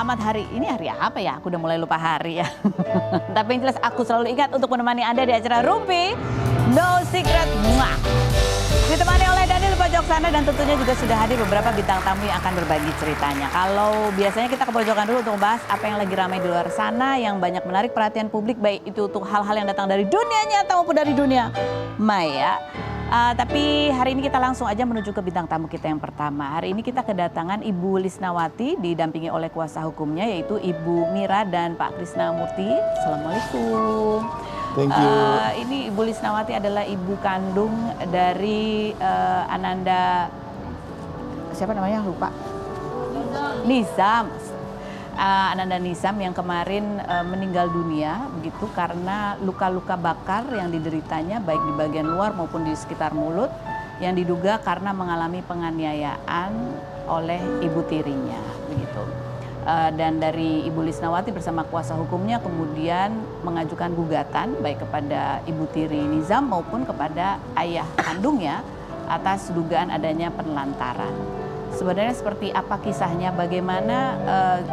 Selamat hari, ini hari apa ya? Aku udah mulai lupa hari ya. Tapi yang jelas aku selalu ingat untuk menemani Anda di acara Rumpi No Secret. Mwah. Ditemani oleh Daniel Pojok Sana dan tentunya juga sudah hadir beberapa bintang tamu yang akan berbagi ceritanya. Kalau biasanya kita ke pojokan dulu untuk membahas apa yang lagi ramai di luar sana yang banyak menarik perhatian publik, baik itu untuk hal-hal yang datang dari dunia nyata maupun dari dunia maya. Tapi hari ini kita langsung aja menuju ke bintang tamu kita yang pertama. Hari ini kita kedatangan Ibu Lisnawati didampingi oleh kuasa hukumnya yaitu Ibu Mira dan Pak Krisnamurti. Assalamualaikum. Thank you. Ini Ibu Lisnawati adalah ibu kandung dari Ananda, siapa namanya lupa? Nizam. Ananda Nizam yang kemarin meninggal dunia begitu karena luka-luka bakar yang dideritanya baik di bagian luar maupun di sekitar mulut yang diduga karena mengalami penganiayaan oleh ibu tirinya begitu. Dan dari Ibu Lisnawati bersama kuasa hukumnya kemudian mengajukan gugatan baik kepada ibu tiri Nizam maupun kepada ayah kandungnya atas dugaan adanya penelantaran. Sebenarnya seperti apa kisahnya, bagaimana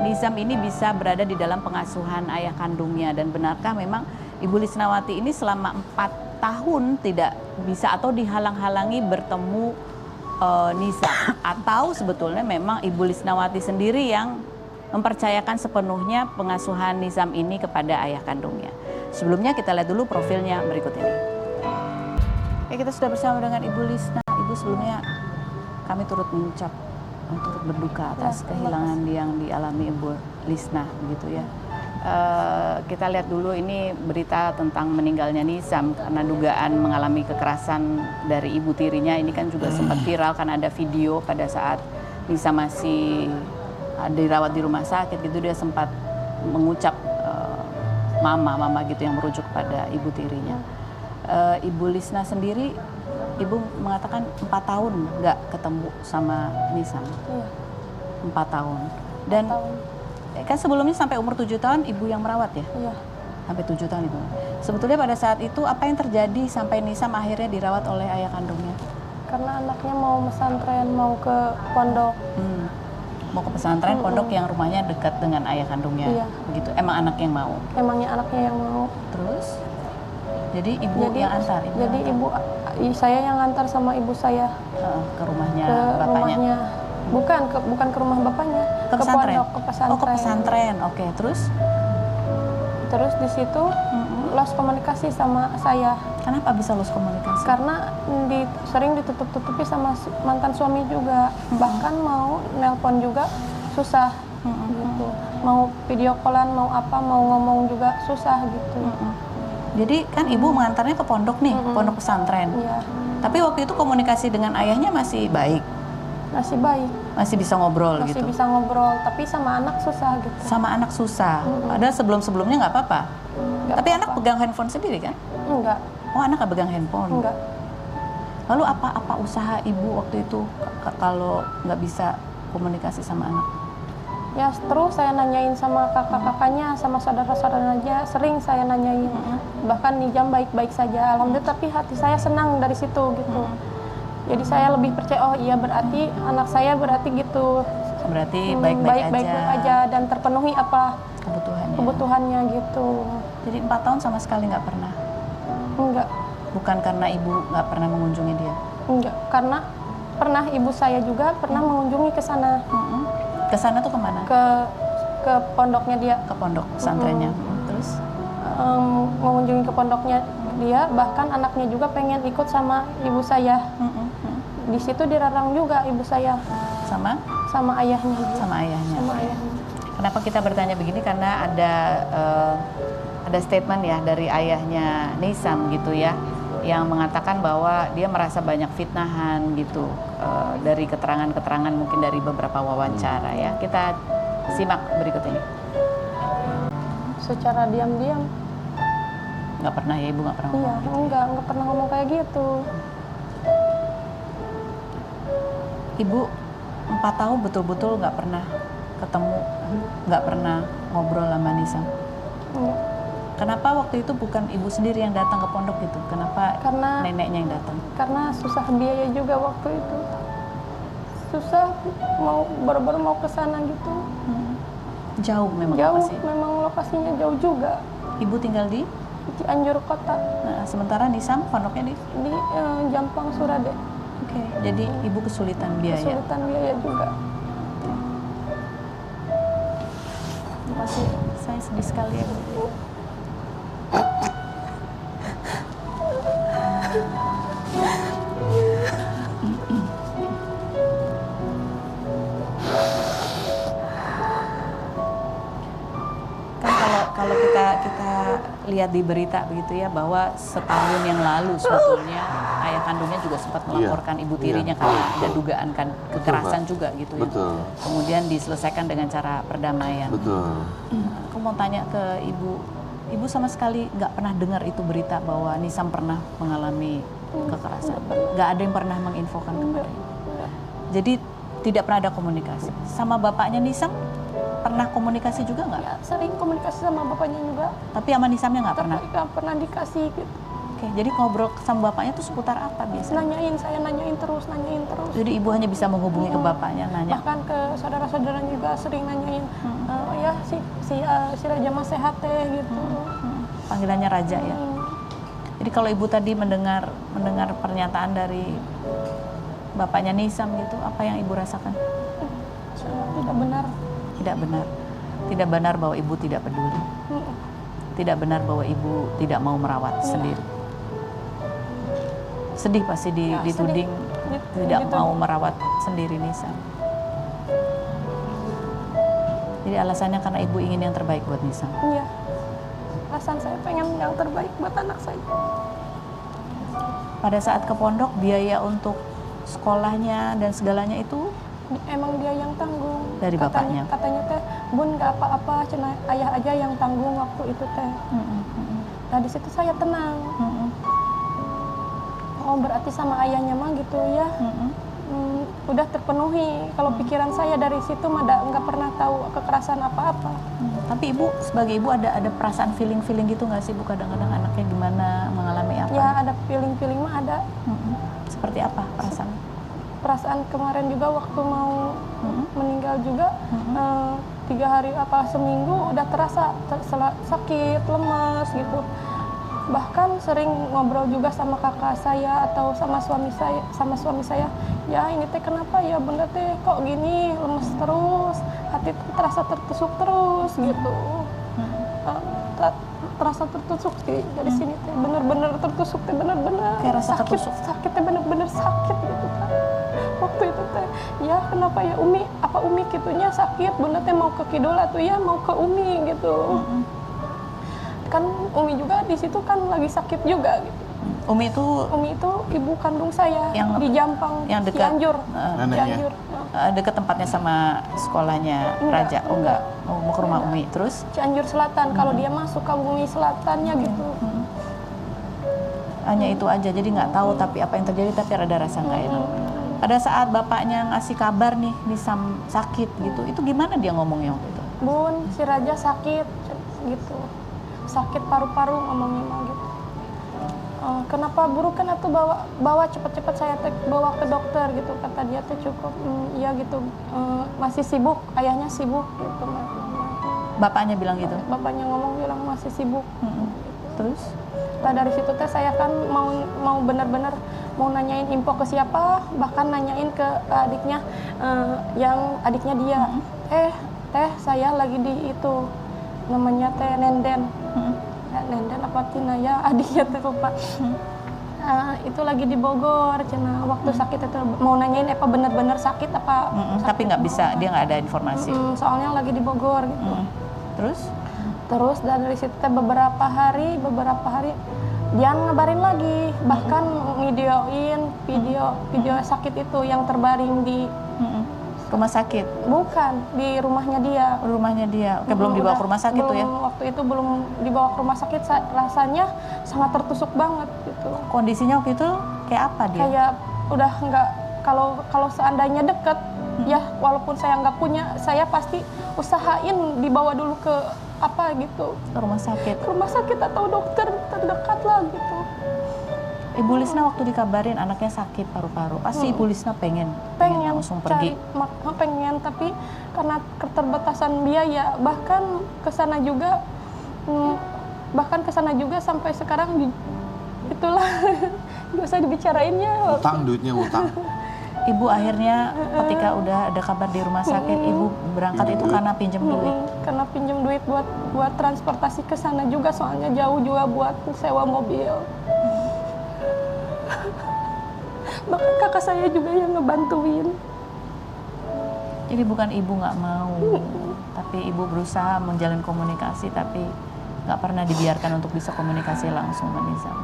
Nizam ini bisa berada di dalam pengasuhan ayah kandungnya dan benarkah memang Ibu Lisnawati ini selama 4 tahun tidak bisa atau dihalang-halangi bertemu Nizam, atau sebetulnya memang Ibu Lisnawati sendiri yang mempercayakan sepenuhnya pengasuhan Nizam ini kepada ayah kandungnya. Sebelumnya kita lihat dulu profilnya berikut ini. Oke, kita sudah bersama dengan Ibu Lisna. Ibu, sebelumnya kami turut berduka atas kehilangan yang dialami Ibu Lisna begitu ya. Kita lihat dulu ini berita tentang meninggalnya Nizam karena dugaan mengalami kekerasan dari ibu tirinya. Ini kan juga sempat viral kan, ada video pada saat Nizam masih dirawat di rumah sakit gitu, dia sempat mengucap mama gitu yang merujuk pada ibu tirinya. Ibu Lisna sendiri, Ibu mengatakan 4 tahun nggak ketemu sama Nizam. Iya. 4 tahun. Dan 4 tahun. Kan sebelumnya sampai umur 7 tahun Ibu yang merawat ya? Iya. Sampai 7 tahun Ibu. Sebetulnya pada saat itu apa yang terjadi sampai Nizam akhirnya dirawat oleh ayah kandungnya? Karena anaknya mau pesantren, mau ke pondok. Mau ke pesantren, pondok yang rumahnya dekat dengan ayah kandungnya. Iya. Begitu. Emang anak yang mau? Emangnya anaknya yang mau. Terus? Jadi ibu yang antar? Saya yang antar sama ibu saya. Ke rumahnya ke bapaknya? Rumahnya. Bukan ke rumah bapaknya. Ke pesantren? Pondok, ke pesantren. Oh, ke pesantren. Oke, terus? Terus di situ lost komunikasi sama saya. Kenapa bisa lost komunikasi? Karena sering ditutup-tutupi sama mantan suami juga. Bahkan mau nelpon juga susah gitu. Mau video callan, mau apa, mau ngomong juga susah gitu. Jadi kan ibu mengantarnya ke pondok nih, pondok pesantren. Iya. Tapi waktu itu komunikasi dengan ayahnya masih baik? Masih baik. Masih bisa ngobrol gitu? Masih bisa ngobrol, tapi sama anak susah gitu. Sama anak susah? Padahal sebelum-sebelumnya nggak apa-apa? Tapi anak pegang handphone sendiri kan? Enggak. Oh, anak nggak pegang handphone? Enggak. Lalu apa usaha ibu waktu itu kalau nggak bisa komunikasi sama anak? Ya terus saya nanyain sama kakak-kakaknya, sama saudara-saudaranya, sering saya nanyain. Bahkan Nizam baik-baik saja, alhamdulillah, tapi hati saya senang dari situ gitu. Jadi saya lebih percaya, oh iya berarti anak saya berarti gitu. Berarti baik-baik aja dan terpenuhi apa kebutuhannya gitu. Jadi 4 tahun sama sekali nggak pernah? Enggak. Bukan karena ibu nggak pernah mengunjungi dia? Enggak, karena pernah ibu saya juga pernah mengunjungi ke sana. Ke sana tuh kemana? Ke pondoknya dia. Ke pondok pesantrennya. Terus? Mengunjungi ke pondoknya dia, bahkan anaknya juga pengen ikut sama ibu saya. Di situ dilarang juga ibu saya. Sama ayahnya. Sama ayahnya. Sama ayahnya. Kenapa kita bertanya begini? Karena ada statement ya dari ayahnya Nizam gitu ya, yang mengatakan bahwa dia merasa banyak fitnahan gitu dari keterangan-keterangan mungkin dari beberapa wawancara ya. Kita simak berikut ini. Secara diam-diam. Nggak pernah ya, ibu nggak pernah ngomong? Iya, nggak pernah ngomong kayak gitu. Ibu 4 tahun betul-betul nggak pernah ketemu, nggak pernah ngobrol sama Nizam? Enggak. Kenapa waktu itu bukan ibu sendiri yang datang ke pondok itu? Kenapa neneknya yang datang? Karena susah biaya juga waktu itu. Susah, baru-baru mau ke sana gitu. Jauh memang Jauh, lokasi. memang lokasinya jauh juga. Ibu tinggal di Cianjur kota, sementara Nisam pondoknya di Jampang Surade. Oke. Jadi ibu kesulitan biaya. Kesulitan biaya juga. Masih saya sedih sekali ya Bu. Kan kalau kita lihat di berita begitu ya, bahwa setahun yang lalu sebetulnya ayah kandungnya juga sempat melaporkan ibu tirinya karena ada dugaan kan kekerasan juga gitu ya. Betul. Kemudian diselesaikan dengan cara perdamaian. Betul. Aku mau tanya ke ibu sama sekali nggak pernah dengar itu berita bahwa Nisam pernah mengalami kekerasan? Nggak ada yang pernah menginfokan kepada ibu? Jadi tidak pernah ada komunikasi sama bapaknya Nisam? Pernah komunikasi juga nggak? Ya, sering komunikasi sama bapaknya juga. Tapi sama Nisamnya nggak pernah? Tapi nggak pernah dikasih gitu. Oke, jadi ngobrol sama bapaknya tuh seputar apa biasanya? Saya nanyain terus. Jadi ibu hanya bisa menghubungi ke bapaknya, nanya? Bahkan ke saudara-saudaranya juga sering nanyain, ya si Raja Mas sehat teh gitu. Panggilannya Raja ya? Jadi kalau ibu tadi mendengar pernyataan dari bapaknya Nisam gitu, apa yang ibu rasakan? Tidak benar. Tidak benar. Tidak benar bahwa ibu tidak peduli. Tidak benar bahwa ibu tidak mau merawat sendiri. Sedih pasti dituding tidak mau merawat sendiri Nisam. Jadi alasannya karena ibu ingin yang terbaik buat Nisam. Iya. Alasan saya pengen yang terbaik buat anak saya. Pada saat ke pondok, biaya untuk sekolahnya dan segalanya itu emang dia yang tanggung. Dari bapaknya? Katanya teh, bun nggak apa-apa, cina ayah aja yang tanggung waktu itu teh. Nah di situ saya tenang. Oh berarti sama ayahnya mah gitu ya. Udah terpenuhi. Kalau pikiran saya dari situ mah nggak pernah tahu kekerasan apa-apa. Tapi ibu sebagai ibu ada perasaan feeling gitu nggak sih bu, kadang-kadang anaknya gimana, mengalami apa? Ya ada feeling mah ada. Seperti apa perasaan? Perasaan kemarin juga waktu mau meninggal juga 3 hari apa seminggu udah terasa sakit, lemas gitu. Bahkan sering ngobrol juga sama kakak saya atau sama suami saya, ya ini teh kenapa ya bunda teh kok gini, lemes terus, hati terasa tertusuk terus gitu. Terasa tertusuk dari sini teh bener-bener tertusuk teh bener-bener kayak rasa sakitnya bener-bener sakit gitu kan. Waktu itu teh ya kenapa ya Umi gitunya sakit, bunda teh mau ke Kidola tuh ya mau ke Umi gitu. Kan Umi juga di situ kan lagi sakit juga gitu. Umi itu ibu kandung saya yang di Jampang, yang dekat Cianjur. Cianjur. Dekat tempatnya sama sekolahnya Raja. Oh enggak, mau ke rumah Umi terus? Cianjur Selatan. Kalau dia masuk ke Bumi Selatannya gitu. Hanya itu aja, jadi nggak tahu tapi apa yang terjadi, tapi ada rasa nggak enak. Pada saat bapaknya ngasih kabar nih Nisam sakit gitu, itu gimana dia ngomongnya waktu itu? Bun, si Raja sakit gitu. Sakit paru-paru ngomongnya mah gitu. Kenapa buruk kan atau bawa cepet-cepet saya bawa ke dokter gitu, kata dia teh cukup. Iya gitu. Masih sibuk, ayahnya sibuk gitu. Bapaknya bilang gitu? Bapaknya bilang masih sibuk. Terus? Nah dari situ teh saya kan mau benar-benar mau nanyain info ke siapa, bahkan nanyain ke adiknya, yang adiknya dia. Teh saya lagi di itu namanya teh Nenden. Nenden apa Tina ya adiknya teh lupa. Itu lagi di Bogor, cina waktu sakit itu mau nanyain apa benar-benar sakit apa. Tapi nggak bisa, dia nggak ada informasi. Soalnya lagi di Bogor gitu. Terus dari situ beberapa hari dia ngabarin lagi, bahkan videoin video sakit itu yang terbaring di rumah sakit? Bukan, di rumahnya dia. Rumahnya dia. Oke, belum dibawa ke rumah sakit tuh ya? Waktu itu belum dibawa ke rumah sakit, rasanya sangat tertusuk banget gitu. Kondisinya waktu itu kayak apa dia? Kayak udah nggak, kalau seandainya deket, ya walaupun saya nggak punya, saya pasti usahain dibawa dulu ke apa gitu. Ke rumah sakit? Ke rumah sakit atau dokter terdekat lah gitu. Ibu Lisna waktu dikabarin anaknya sakit paru-paru, pasti Ibu Lisna pengen langsung pergi. Pengen, tapi karena keterbatasan biaya, bahkan ke sana juga sampai sekarang itulah nggak usah dibicarainnya. Duitnya utang. Ibu akhirnya ketika udah ada kabar di rumah sakit, Ibu berangkat itu karena pinjam duit. Karena pinjam duit buat transportasi ke sana juga, soalnya jauh juga buat sewa mobil. Bahkan kakak saya juga yang ngebantuin. Jadi bukan Ibu nggak mau, tapi Ibu berusaha menjalin komunikasi, tapi nggak pernah dibiarkan untuk bisa komunikasi langsung sama Nizam.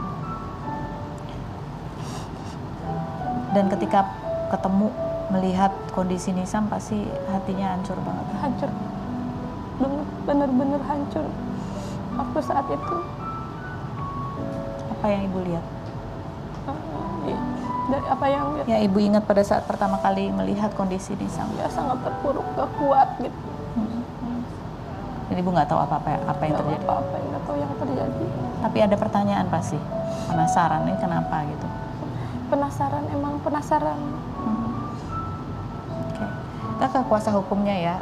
Dan ketika ketemu, melihat kondisi Nizam, pasti hatinya hancur banget. Hancur, bener-bener hancur waktu saat itu. Apa yang Ibu lihat? Dari apa yang Ya Ibu ingat pada saat pertama kali melihat kondisi Nizam. ya sangat terpuruk, gak kuat gitu. Dan Ibu nggak tahu apa yang terjadi. Nggak tahu yang terjadi. Tapi ada pertanyaan pasti, penasaran ini kenapa gitu. Penasaran. Oke. Kita ke kuasa hukumnya ya.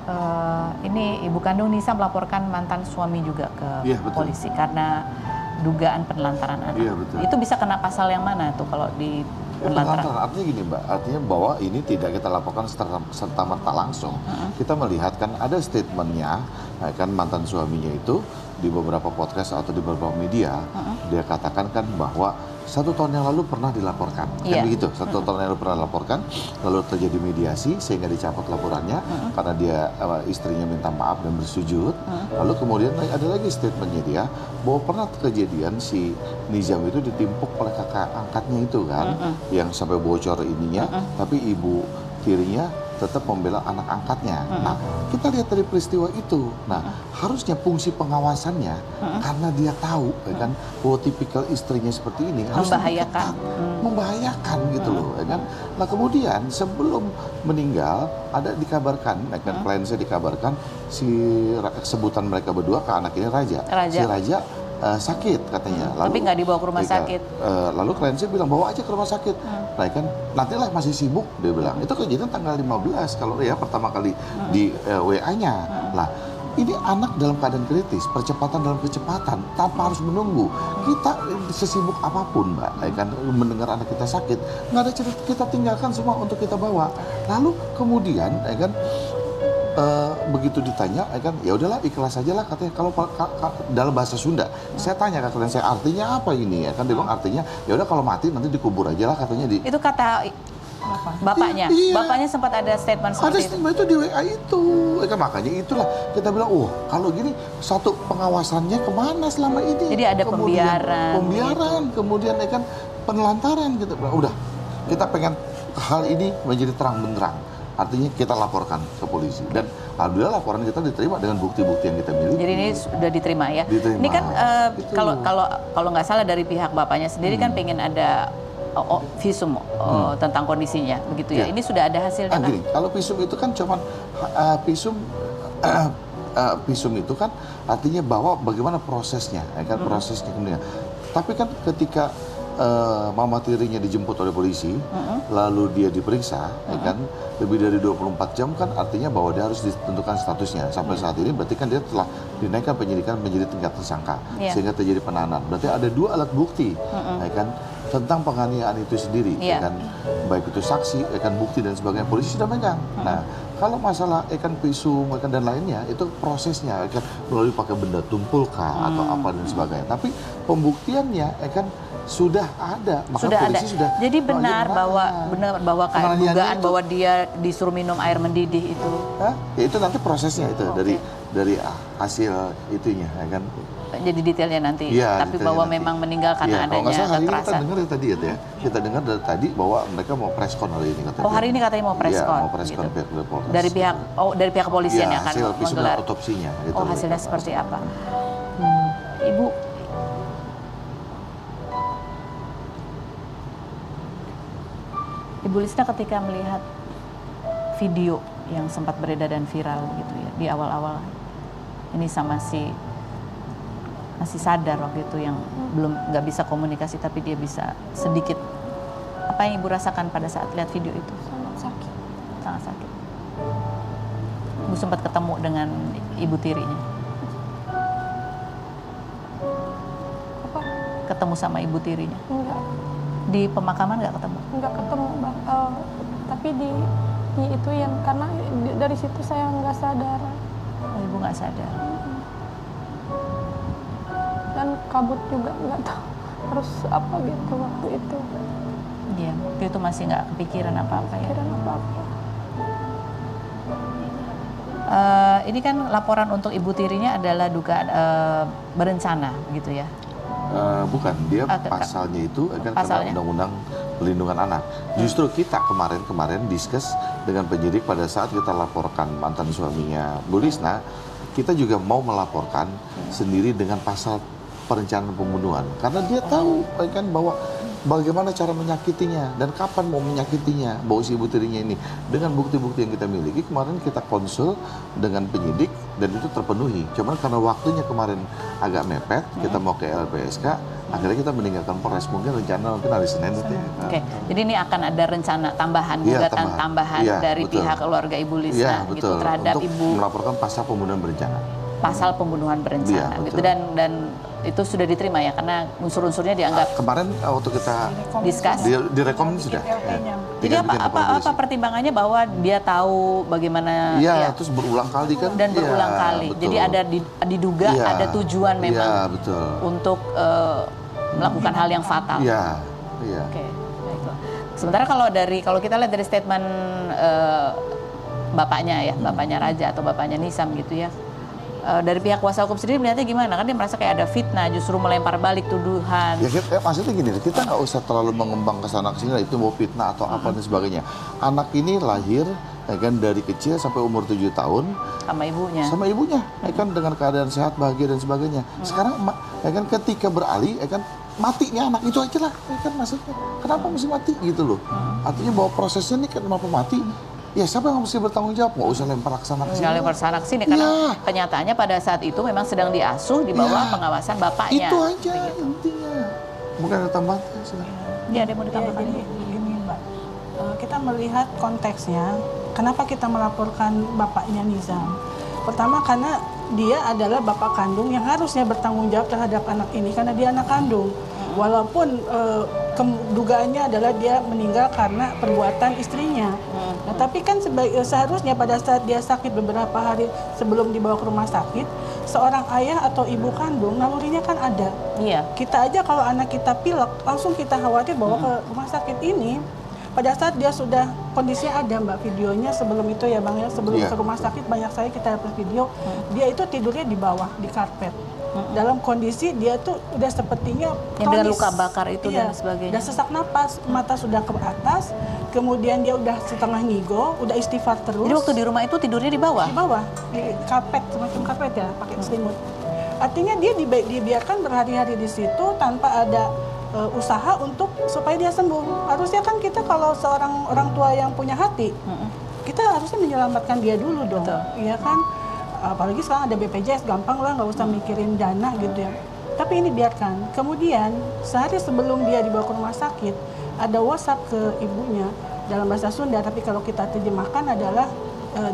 Ini ibu kandung Nisa melaporkan mantan suami juga ke Iya, betul. polisi karena dugaan penelantaran anak. Iya, betul. Itu bisa kena pasal yang mana tuh kalau di penelantaran? Artinya gini Mbak, artinya bahwa ini tidak kita laporkan serta-merta langsung. Kita melihat kan ada statementnya, kan mantan suaminya itu di beberapa podcast atau di beberapa media, dia katakan kan bahwa 1 tahun yang lalu pernah dilaporkan, kan begitu. 1 tahun yang lalu pernah dilaporkan, lalu terjadi mediasi sehingga dicabut laporannya karena dia istrinya minta maaf dan bersujud. Lalu kemudian ada lagi statementnya dia bahwa pernah kejadian si Nizam itu ditimpuk oleh kakak angkatnya itu kan, yang sampai bocor ininya, tapi ibu tirinya tetap membela anak angkatnya. Nah, kita lihat dari peristiwa itu. Nah, harusnya fungsi pengawasannya karena dia tahu ya kan bahwa tipikal istrinya seperti ini harus membahayakan gitu loh ya kan. Nah, kemudian sebelum meninggal ada dikabarkan ya kan, klien saya dikabarkan sebutan mereka berdua ke anak ini Raja. Si Raja sakit katanya. Tapi nggak dibawa ke rumah sakit. Lalu klien saya bilang bawa aja ke rumah sakit. Nah kan nantilah masih sibuk dia bilang. Itu kejadian tanggal 15 kalau ya pertama kali di WA-nya. Nah ini anak dalam keadaan kritis, percepatan dalam kecepatan tanpa harus menunggu. Kita sesibuk apapun Mbak, ya kan mendengar anak kita sakit, nggak ada cerita, kita tinggalkan semua untuk kita bawa. Lalu kemudian ya kan begitu ditanya, ya udahlah ikhlas aja lah katanya. Kalau dalam bahasa Sunda, saya tanya ke klien saya artinya apa ini ya kan, dia bilang artinya ya udah kalau mati nanti dikubur aja lah katanya di. Itu kata bapaknya. Iya. Bapaknya sempat ada statement seperti itu. Ada statement itu di WA itu, ya kan makanya itulah kita bilang, kalau gini satu pengawasannya kemana selama ini? Jadi ada pembiaran, kemudian ya kan penelantaran gitu. Udah, kita pengen hal ini menjadi terang benderang. Artinya kita laporkan ke polisi dan alhamdulillah laporan kita diterima dengan bukti-bukti yang kita miliki. Jadi ini sudah diterima ya. Diterima. Ini kan kalau nggak salah dari pihak bapaknya sendiri kan pengen ada visum tentang kondisinya begitu ya. Ini sudah ada hasilnya kan? Gini, kalau visum itu kan cuman visum itu kan artinya bahwa bagaimana prosesnya, ya kan prosesnya kemudian. Tapi kan ketika mama tirinya dijemput oleh polisi, lalu dia diperiksa, ya kan lebih dari 24 jam kan artinya bahwa dia harus ditentukan statusnya. Sampai saat ini berarti kan dia telah dinaikkan penyidikan menjadi tingkat tersangka, sehingga terjadi penahanan. Berarti ada 2 alat bukti, ya kan tentang penganiayaan itu sendiri, ya kan baik itu saksi, ya kan bukti dan sebagainya polisi sudah megang. Nah, kalau masalah ikan visum dan lainnya itu prosesnya kan melalui pakai benda tumpul atau apa dan sebagainya. Tapi pembuktiannya kan sudah ada, maka sudah polisi ada. sudah. Jadi benar bahwa kayak dugaan bahwa dia disuruh minum air mendidih itu. Ya itu nanti prosesnya itu dari hasil itunya, ya kan. Jadi detailnya nanti. Ya, tapi bahwa nanti memang meninggal karena adanya kekerasan. Kita dengar tadi ya, kita dengar dari tadi bahwa mereka mau preskon hari ini katanya. Oh hari ini katanya mau preskon. Iya, mau preskon gitu. Dari pihak kepolisian ya, kan hasil menggelar otopsinya. Gitu hasilnya seperti apa? Ibu. Ibu Lisna ketika melihat video yang sempat beredar dan viral gitu ya di awal-awal ini sama si masih sadar waktu itu, yang belum nggak bisa komunikasi tapi dia bisa sedikit. Apa yang ibu rasakan pada saat lihat video itu? Sangat sakit. Sangat sakit. Ibu sempat ketemu dengan ibu tirinya. Apa? Ketemu sama ibu tirinya. Enggak. Di pemakaman nggak ketemu? Enggak ketemu, Bang. Tapi di itu yang karena dari situ saya nggak sadar. Oh, ibu nggak sadar. Dan kabut juga nggak tahu harus apa gitu waktu itu. Iya, waktu itu masih nggak kepikiran apa-apa ya. Pikiran apa-apa. Ini kan laporan untuk ibu tirinya adalah dugaan berencana gitu ya. Bukan, dia Kak. pasalnya itu kan Pasalnya? kena undang-undang pelindungan anak. Justru kita kemarin diskus dengan penyidik pada saat kita laporkan mantan suaminya Bu Lisna, kita juga mau melaporkan sendiri dengan pasal perencanaan pembunuhan. Karena dia tahu kan bahwa bagaimana cara menyakitinya dan kapan mau menyakitinya, bahwa si ibu tirinya ini. Dengan bukti-bukti yang kita miliki, kemarin kita konsul dengan penyidik dan itu terpenuhi. Cuman karena waktunya kemarin agak mepet, kita mau ke LPSK, akhirnya kita meninggalkan Polres. Mungkin rencana mungkin hari Senin itu ya. Oke, jadi ini akan ada rencana tambahan, Iya, gugatan tambahan Iya, dari betul. pihak keluarga Ibu Iya, Lisna gitu betul. terhadap Untuk ibu, melaporkan pasal pembunuhan berencana. pasal pembunuhan berencana Iya, gitu, betul. dan itu sudah diterima ya karena unsur-unsurnya dianggap Kemarin waktu kita diskus. direkom sudah. Ya. Jadi apa pertimbangannya bahwa dia tahu bagaimana Iya, ya, terus berulang kali kan. dan berulang Iya, kali. betul. Jadi ada diduga Iya, ada tujuan memang Iya, betul. untuk melakukan hal yang fatal. Iya, iya. Oke, baiklah. Sementara kalau kita lihat dari statement bapaknya ya, bapaknya Raja atau bapaknya Nisam gitu ya. Dari pihak kuasa hukum sendiri melihatnya gimana? Kan dia merasa kayak ada fitnah, justru melempar balik tuduhan. Ya, maksudnya gini, kita nggak usah terlalu mengembang ke sana kesini itu mau fitnah atau apa dan sebagainya. Anak ini lahir ya kan dari kecil sampai umur 7 tahun Sama ibunya. sama ibunya, ya kan dengan keadaan sehat, bahagia dan sebagainya. Sekarang ya kan ketika beralih, ya kan matinya anak itu aja lah, ya kan maksudnya. Kenapa mesti mati gitu loh? Artinya bahwa prosesnya ini kenapa mati? Ya siapa yang mesti bertanggung jawab? Nggak usah lempar ke sana ke sini. Nggak lempar sana ke sini karena Ya. kenyataannya pada saat itu memang sedang diasuh di bawah Ya. pengawasan bapaknya. Itu aja intinya. Bukan ada tambahan. Silakan. Dia ada yang mau ditambahkan? Jadi begini Mbak, kita melihat konteksnya, kenapa kita melaporkan bapaknya Nizam. Pertama karena dia adalah bapak kandung yang harusnya bertanggung jawab terhadap anak ini karena dia anak kandung. Walaupun dugaannya adalah dia meninggal karena perbuatan istrinya. Nah, tapi kan seharusnya pada saat dia sakit beberapa hari sebelum dibawa ke rumah sakit, seorang ayah atau ibu kandung nalurinya kan ada. Iya. Kita aja kalau anak kita pilek, langsung kita khawatir bawa ke rumah sakit ini. Pada saat dia sudah kondisinya ada Mbak videonya sebelum itu ya Bang ya, sebelum Iya. ke rumah sakit banyak saya kita dapat video, dia itu tidurnya di bawah di karpet. Dalam kondisi dia tuh udah sepertinya Yang dengan kronis. luka bakar itu Iya, dan sebagainya. udah sesak napas, mata sudah ke atas, kemudian dia udah setengah ngigo, udah istighfar terus. Jadi waktu di rumah itu tidurnya di bawah? Di bawah, di karpet, semacam karpet ya, pakai selimut. Artinya dia dibiarkan berhari-hari di situ tanpa ada usaha untuk supaya dia sembuh. Harusnya kan kita kalau seorang orang tua yang punya hati, kita harusnya menyelamatkan dia dulu dong, Betul. iya kan? Apalagi sekarang ada BPJS, gampang lah, nggak usah mikirin dana gitu ya. Tapi ini biarkan. Kemudian sehari sebelum dia dibawa ke rumah sakit, ada WhatsApp ke ibunya dalam bahasa Sunda, tapi kalau kita terjemahkan adalah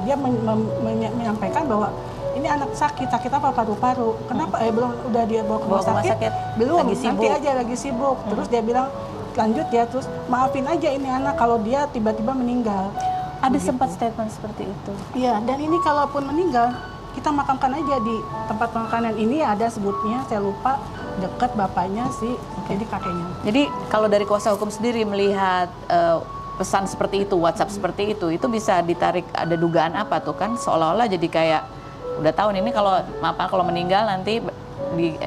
dia menyampaikan bahwa ini anak sakit apa paru-paru. Kenapa? Belum udah dia bawa ke rumah sakit? Belum. Lagi sibuk. Nanti aja lagi sibuk. Terus dia bilang lanjut ya, terus maafin aja ini anak kalau dia tiba-tiba meninggal. Ada sempat statement seperti itu. Iya, dan ini kalaupun meninggal, kita makamkan aja di tempat pemakaman ini ada sebutnya, saya lupa, dekat bapaknya jadi kakeknya. Jadi kalau dari kuasa hukum sendiri melihat pesan seperti itu, WhatsApp seperti itu bisa ditarik ada dugaan apa tuh kan? Seolah-olah jadi kayak udah tahu nih, ini kalau meninggal nanti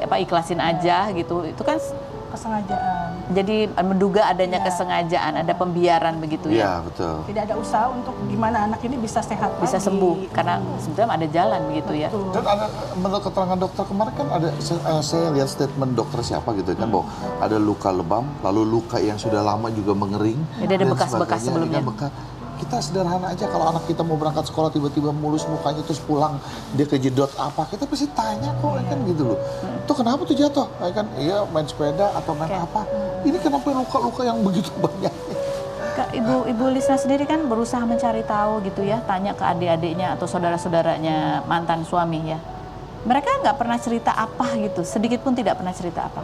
ikhlasin aja gitu. Itu kan Kesengajaan. jadi menduga adanya Iya. kesengajaan, ada pembiaran begitu ya. Iya, betul. Tidak ada usaha untuk gimana anak ini bisa sehat Bisa lagi. sembuh karena sebetulnya ada jalan begitu ya. Betul. Dan ada menurut keterangan dokter kemarin kan ada saya lihat statement dokter siapa gitu kan bahwa ada luka lebam, lalu luka yang sudah lama juga mengering. Jadi ada dan bekas-bekas sebagainya, sebelumnya. ada bekas. Kita sederhana aja, kalau anak kita mau berangkat sekolah tiba-tiba mulus mukanya terus pulang dia kejedot apa, kita pasti tanya kok, kan gitu loh. Tuh kenapa tuh jatuh? Kan iya main sepeda atau main apa? Ini kenapa luka-luka yang begitu banyak? Ibu Lisna sendiri kan berusaha mencari tahu gitu ya, tanya ke adik-adiknya atau saudara-saudaranya mantan suami ya. Mereka nggak pernah cerita apa gitu, sedikit pun tidak pernah cerita apa.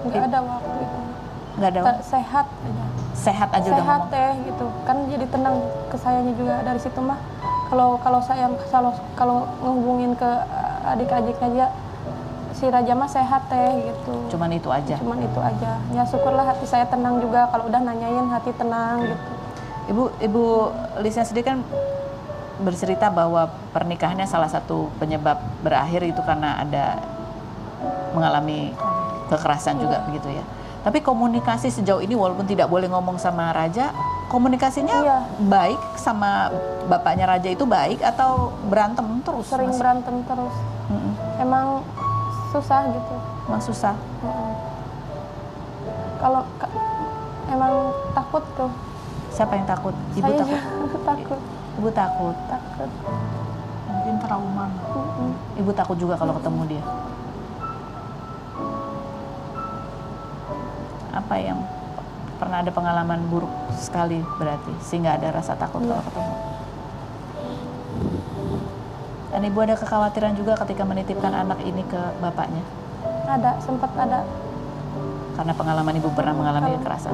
Nggak ada waktu itu. Nggak ada. Sehat aja. Sehat aja udah Sehat ngomong. teh gitu. Kan jadi tenang ke sayanya juga dari situ mah. Kalau saya kalau ngehubungin ke adik-adiknya aja, si Raja mah sehat teh gitu. Cuman itu aja. Cuman itu aja. Ya syukurlah hati saya tenang juga kalau udah nanyain hati tenang gitu. Ibu Lisna sendiri kan bercerita bahwa pernikahannya salah satu penyebab berakhir itu karena ada mengalami kekerasan juga begitu ya. Tapi komunikasi sejauh ini walaupun tidak boleh ngomong sama Raja, komunikasinya Iya. baik sama bapaknya Raja itu baik atau berantem terus? Sering Mas? berantem terus. Mm-mm. Emang susah gitu. Emang susah. Mm-mm. Kalau emang takut tuh. Siapa yang takut? Ibu Saya takut. takut. Ibu takut. Takut. Mungkin trauma. Mm-mm. Ibu takut juga kalau ketemu dia. Apa yang pernah ada pengalaman buruk sekali berarti sehingga ada rasa takut kalau ketemu. Dan ibu ada kekhawatiran juga ketika menitipkan anak ini ke bapaknya Ada, sempat ada. karena pengalaman ibu pernah mengalami kekerasan.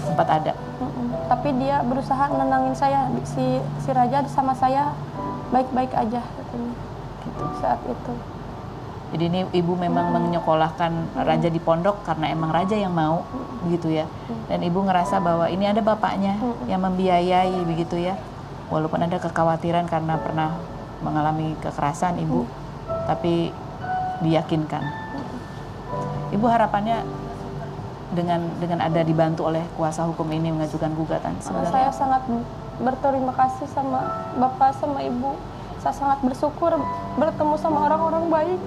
Sempat ada. Mm-mm. Tapi dia berusaha nenangin saya. Si Raja sama saya baik-baik aja katanya. Gitu. Saat itu. Jadi ini ibu memang menyekolahkan Raja di pondok karena emang Raja yang mau, begitu ya. Dan ibu ngerasa bahwa ini ada bapaknya yang membiayai, begitu ya. Walaupun ada kekhawatiran karena pernah mengalami kekerasan ibu, tapi diyakinkan. Ibu harapannya dengan ada dibantu oleh kuasa hukum ini mengajukan gugatan Saya sebenarnya. sangat berterima kasih sama Bapak sama Ibu. Saya sangat bersyukur bertemu sama orang-orang baik.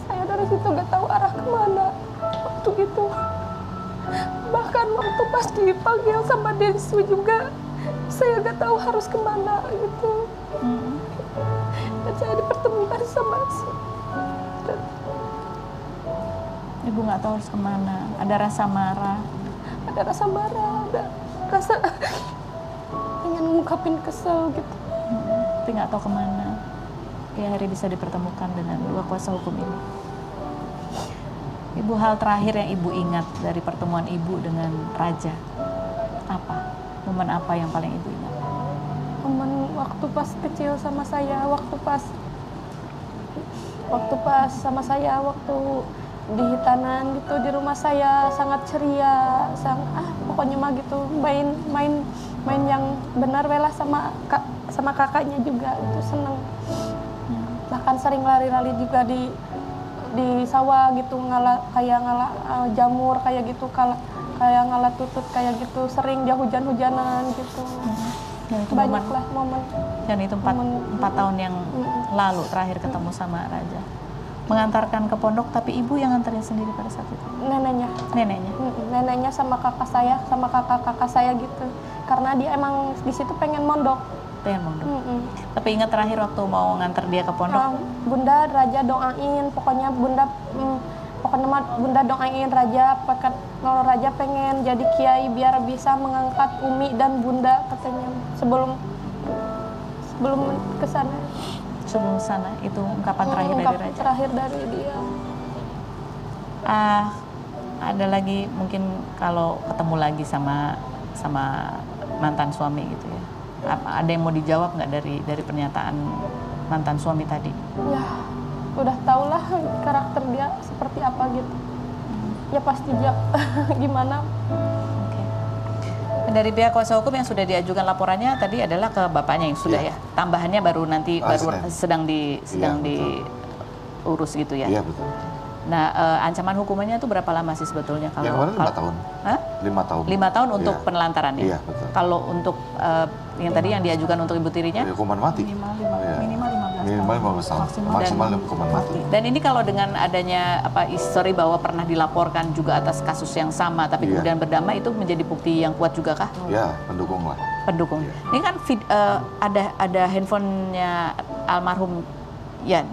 Saya dari situ gak tahu arah kemana waktu itu. Bahkan waktu pas dipanggil sama Densu juga, saya gak tahu harus kemana gitu. Dan saya dipertemukan sama Ibu nggak tahu harus kemana. Ada rasa marah. ada rasa marah, ada rasa pengen ngungkapin kesel gitu. Tapi nggak tahu kemana. Ya hari bisa dipertemukan dengan dua kuasa hukum ini. Ibu, hal terakhir yang ibu ingat dari pertemuan ibu dengan Raja apa? Momen apa yang paling ibu ingat? Momen waktu pas kecil sama saya, waktu pas sama saya, waktu di hitanan gitu di rumah saya sangat ceria, pokoknya mah gitu main yang benar wela sama kakaknya juga itu seneng. Bahkan sering lari-lari juga di sawah gitu, kayak jamur kayak gitu, kayak ngalah tutut kayak gitu, sering dia hujan-hujanan gitu. Dan itu Banyak lah momen. Dan itu 4 tahun yang lalu terakhir ketemu sama Raja. Mengantarkan ke pondok, tapi ibu yang nganterin sendiri pada saat itu. Neneknya Neneknya. sama kakak saya gitu, karena dia emang di situ pengen mondok. Pengen mondok. Tapi ingat terakhir waktu mau nganter dia ke pondok, Bunda Raja doain, pokoknya Bunda doain Raja, kalau Raja pengen jadi kiai biar bisa mengangkat Umi dan Bunda katanya sebelum ke sana. sebelum sana itu ungkapan terakhir dari Raja. Terakhir dari dia. Ada lagi mungkin kalau ketemu lagi sama mantan suami gitu ya. Ada yang mau dijawab nggak dari pernyataan mantan suami tadi? Ya, udah tau lah karakter dia seperti apa gitu. Ya pasti gimana. Oke. Dari pihak kuasa hukum yang sudah diajukan laporannya tadi adalah ke bapaknya yang sudah ya. Tambahannya baru nanti Senin. sedang Iya, betul. diurus gitu ya. Iya betul. Nah, ancaman hukumannya itu berapa lama sih sebetulnya? Kalau Yang kemarin 5 tahun. Hah? 5 tahun. 5 tahun untuk Iya. penelantaran ya? Iya, betul. Kalau untuk yang tadi yang diajukan untuk ibu tirinya? Hukuman mati. Minimal Iya. 15 Minimal tahun. 15 tahun. Maksimal Maksimal hukuman mati. Dan ini kalau dengan adanya histori bahwa pernah dilaporkan juga atas kasus yang sama, tapi Iya. kemudian berdamai, itu menjadi bukti yang kuat juga kah? Ya, pendukung lah. Pendukung. Iya. Ini kan ada handphonenya almarhum Yan.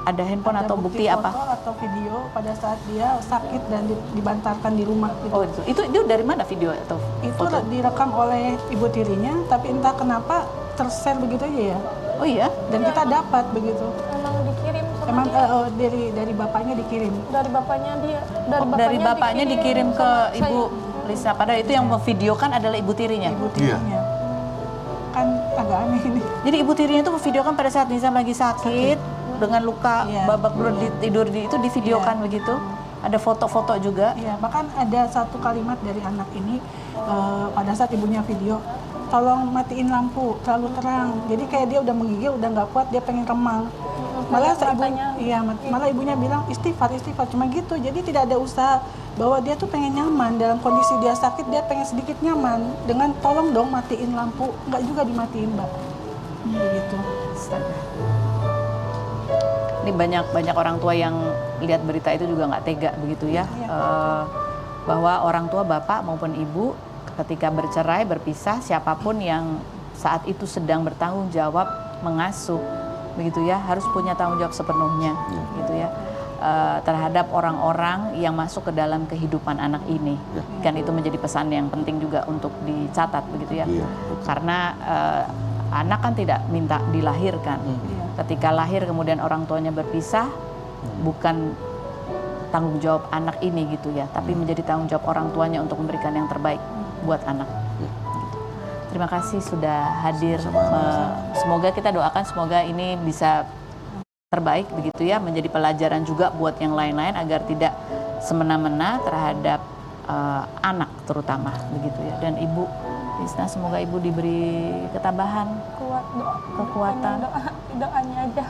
Ada handphone Ada atau bukti apa? foto atau video pada saat dia sakit dan dibantarkan di rumah gitu. Oh, itu dari mana video atau Itu foto? direkam oleh ibu tirinya, tapi entah kenapa tershare begitu aja ya. Oh iya? Dan kita dapat begitu. Emang dikirim sama Emang dia. dari bapaknya dikirim. Dari bapaknya dia. Dari bapaknya dikirim ke sama Ibu saya. Lisa. Padahal itu yang memvideokan adalah ibu tirinya. Ibu tirinya. Kan agak aneh ini. Jadi ibu tirinya itu memvideokan pada saat Nizam lagi sakit dengan luka Iya. babak belur tidur itu divideokan begitu. Ada foto-foto juga. Iya, bahkan ada satu kalimat dari anak ini pada saat ibunya video, tolong matiin lampu, terlalu terang. Jadi kayak dia udah menggigil, udah nggak kuat, dia pengen remang. Malah malah ibunya bilang istighfar, cuma gitu. Jadi tidak ada usaha bahwa dia tuh pengen nyaman dalam kondisi dia sakit, dia pengen sedikit nyaman dengan tolong dong matiin lampu, nggak juga dimatiin mbak. Begitu. Astaga. Ini banyak orang tua yang lihat berita itu juga nggak tega begitu ya. Bahwa orang tua bapak maupun ibu ketika bercerai, berpisah, siapapun yang saat itu sedang bertanggung jawab mengasuh begitu ya, harus punya tanggung jawab sepenuhnya gitu ya. Terhadap orang-orang yang masuk ke dalam kehidupan anak ini. Kan itu menjadi pesan yang penting juga untuk dicatat begitu ya. Iya, Karena anak kan tidak minta dilahirkan. Ketika lahir kemudian orang tuanya berpisah, bukan tanggung jawab anak ini gitu ya, tapi menjadi tanggung jawab orang tuanya untuk memberikan yang terbaik buat anak. Terima kasih sudah hadir. Semoga kita doakan semoga ini bisa terbaik begitu ya, menjadi pelajaran juga buat yang lain-lain agar tidak semena-mena terhadap anak terutama begitu ya. Dan Ibu Lisna, semoga Ibu diberi ketabahan, Kuat doa. kekuatan. Doanya aja.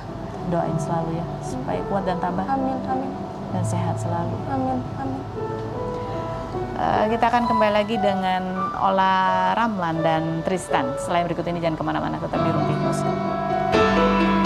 Doain selalu ya supaya kuat dan tabah Amin, amin, dan sehat selalu. amin, amin. Kita akan kembali lagi dengan Ola Ramlan dan Tristan. Selain berikut ini jangan kemana-mana, tetap di Rumpi Muslim.